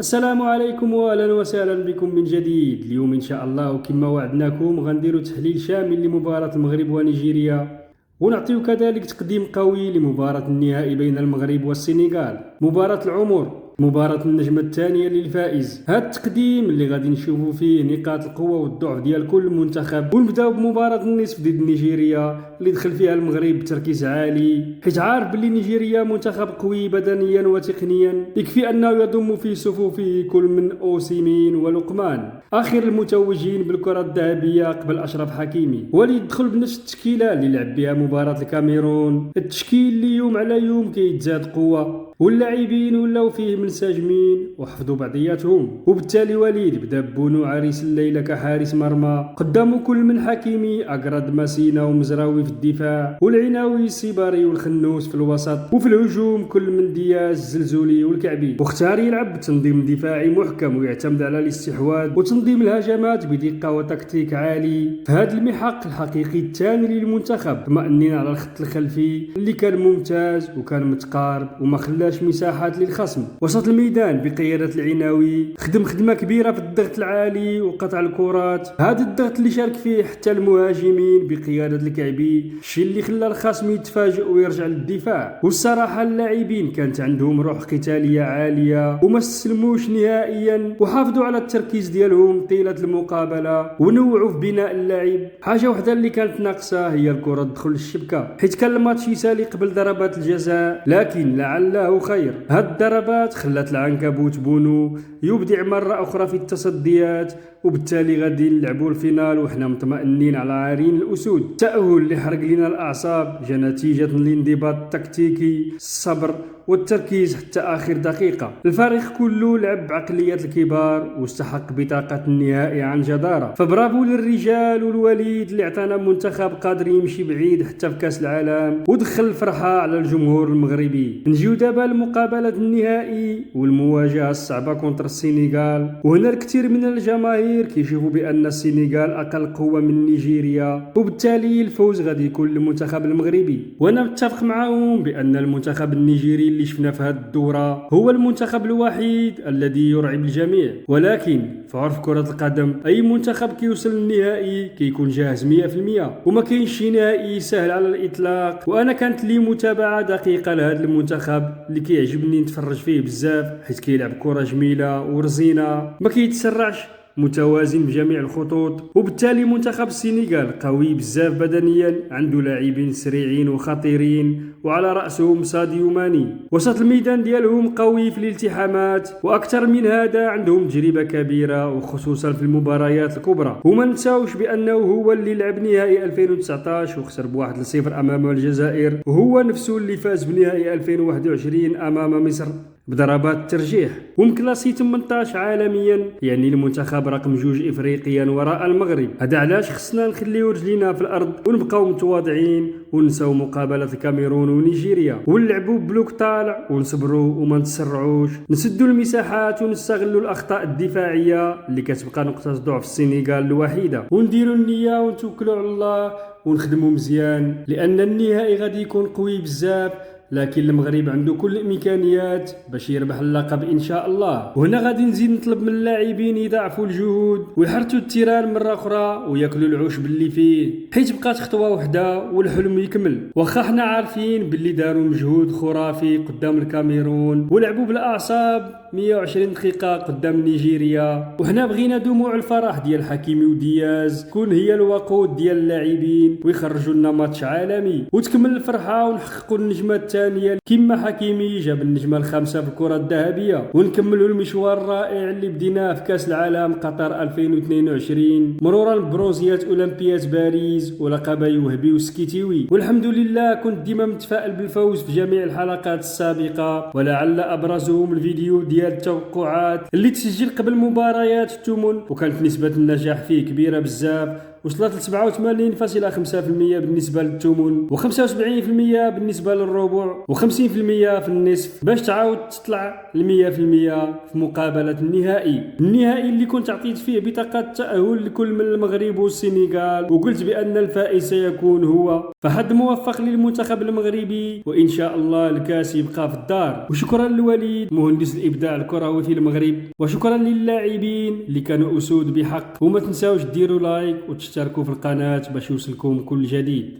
السلام عليكم واهلا وسهلا بكم من جديد. اليوم ان شاء الله وكما وعدناكم غنديروا تحليل شامل لمباراة المغرب ونيجيريا، ونعطيو كذلك تقديم قوي لمباراة النهائي بين المغرب والسنغال، مباراة العمر، مباراة النجمة الثانية للفائز. هذا التقديم اللي غادي نشوفوا فيه نقاط القوة والضعف ديال كل منتخب، ونبداو بمباراة النصف ضد نيجيريا اللي دخل فيها المغرب بتركيز عالي، حيت عارف بلي نيجيريا منتخب قوي بدنيا وتقنيا، يكفي انه يضم في صفوفه كل من اوسيمين ولقمان، اخر المتوجين بالكرة الذهبية قبل اشرف حكيمي، واللي يدخل بنفس التشكيلة اللي لعب بها مباراة الكاميرون. التشكيل اللي يوم على يوم كيتزاد قوة، واللاعبين ولاو فيه منسجمين وحفظوا بعضياتهم، وبالتالي وليد بدا بونو عريس الليله كحارس مرمى، قدامه كل من حكيمي، اقرد، ماسينا ومزراوي في الدفاع، والعناوي السيباري والخنوس في الوسط، وفي الهجوم كل من دياز الزلزولي والكعبي. واختار يلعب بتنظيم دفاعي محكم ويعتمد على الاستحواذ وتنظيم الهجمات بدقه وتكتيك عالي. في هذا المحك الحقيقي الثاني للمنتخب طمأنين على الخط الخلفي اللي كان ممتاز وكان متقارب وما خلاش مساحات للخصم. وسط الميدان بقيادة العناوي خدم خدمة كبيرة في الضغط العالي وقطع الكرات، هذا الضغط اللي شارك فيه حتى المهاجمين بقيادة الكعبي، الشيء اللي خلى الخصم يتفاجئ ويرجع للدفاع. والصراحة اللاعبين كانت عندهم روح قتالية عالية وما استسلموش نهائيا، وحافظوا على التركيز ديالهم طيلة المقابلة ونوعوا في بناء اللعب. حاجة وحدة اللي كانت ناقصة هي الكرة تدخل الشبكة، حيت كان الماتش يسالي قبل ضربات الجزاء، لكن لعله خير. هاد الضربات خلات العنكبوت بونو يبدع مرة أخرى في التصديات، وبالتالي غادي نلعبوا الفينال وحنا مطمئنين على عارين الأسود. التأهل اللي حرق لنا الأعصاب جا نتيجة الانضباط التكتيكي، الصبر والتركيز حتى آخر دقيقة. الفريق كله لعب بعقلية الكبار واستحق بطاقة النهائي عن جدارة، فبرافو للرجال والوليد اللي اعطانا منتخب قادر يمشي بعيد حتى في كأس العالم ودخل الفرحة على الجمهور المغربي. نجيو دابا لمقابلة النهائي والمواجهة الصعبة كونتر السنغال، وهنا الكثير من الجماهير كيشوفوا بأن السنغال أقل قوة من نيجيريا، وبالتالي الفوز غادي يكون للمنتخب المغربي. وانا متفق معهم بأن المنتخب النيجيري اللي شفنا في هذه الدورة هو المنتخب الوحيد الذي يرعب الجميع، ولكن في عرف كرة القدم أي منتخب كيوصل للنهائي كيكون جاهز 100%، وما كاينش شي نهائي سهل على الإطلاق. وأنا كانت لي متابعة دقيقة لهذا المنتخب اللي كيعجبني نتفرج فيه بزاف، حيت كيلعب كرة جميلة ورزينة، ما كيتسرعش، متوازن بجميع الخطوط. وبالتالي منتخب السنغال قوي بزاف بدنيا، عنده لاعبين سريعين وخطيرين، وعلى رأسهم ساديو ماني. وسط الميدان ديالهم قوي في الالتحامات، واكثر من هذا عندهم تجربة كبيرة وخصوصا في المباريات الكبرى. وما نساوش بانه هو اللي لعب نهائي 2019 وخسر ب1-0 امام الجزائر، وهو نفسه اللي فاز بنهائي 2021 امام مصر بضربات الترجيح، ومكلاسي 18 عالميا، يعني المنتخب رقم 2 افريقيا وراء المغرب. هذا علاش خصنا نخليو رجلينا في الارض ونبقاو متواضعين ونساو مقابله الكاميرون ونيجيريا، ونلعبوا بلوك طالع ونصبروا وما نتسرعوش، نسدوا المساحات ونستغلوا الاخطاء الدفاعيه اللي كتبقى نقطه ضعف السنغال الوحيده، ونديروا النيه ونتوكلوا على الله ونخدموا مزيان، لان النهائي غادي يكون قوي بزاف. لكن المغرب عنده كل الامكانيات باش يربح اللقب ان شاء الله. وهنا غادي نزيد نطلب من اللاعبين يضاعفوا الجهود ويحرتوا التيران مره اخرى وياكلوا العشب اللي فيه، حيت بقات خطوه وحده والحلم يكمل. واخا حنا عارفين باللي داروا مجهود خرافي قدام الكاميرون ولعبوا بالاعصاب 120 دقيقه قدام نيجيريا، وحنا بغينا دموع الفرح ديال حكيمي ودياز تكون هي الوقود ديال اللاعبين ويخرجوا لنا ماتش عالمي وتكمل الفرحه ونحققوا النجمه الثانيه كما حكيمي جاب النجمه الخامسه في الكره الذهبيه، ونكملوا المشوار الرائع اللي بديناه في كاس العالم قطر 2022 مرورا ببرونزيات اولمبياد باريس ولقبي وهبي وسكيتيوي. والحمد لله كنت ديما متفائل بالفوز في جميع الحلقات السابقه، ولعل ابرزهم الفيديو ديال التوقعات اللي تسجل قبل مباريات الثمن، وكانت نسبه النجاح فيه كبيره بزاف، وصلت ل 87.5% بالنسبة للثمن، و75% بالنسبة للربع، و50% في النصف، باش تعاود تطلع ل 100% في مقابلة النهائي اللي كنت عطيت فيه بطاقة التأهل لكل من المغرب والسنغال، وقلت بأن الفائز سيكون هو. فحظ موفق للمنتخب المغربي، وإن شاء الله الكاس يبقى في الدار. وشكرا لوليد مهندس الإبداع الكروي في المغرب، وشكرا للاعبين اللي كانوا أسود بحق. وما تنساوش ديروا لايك وتشتركوا في القناة باش يوصلكم كل جديد.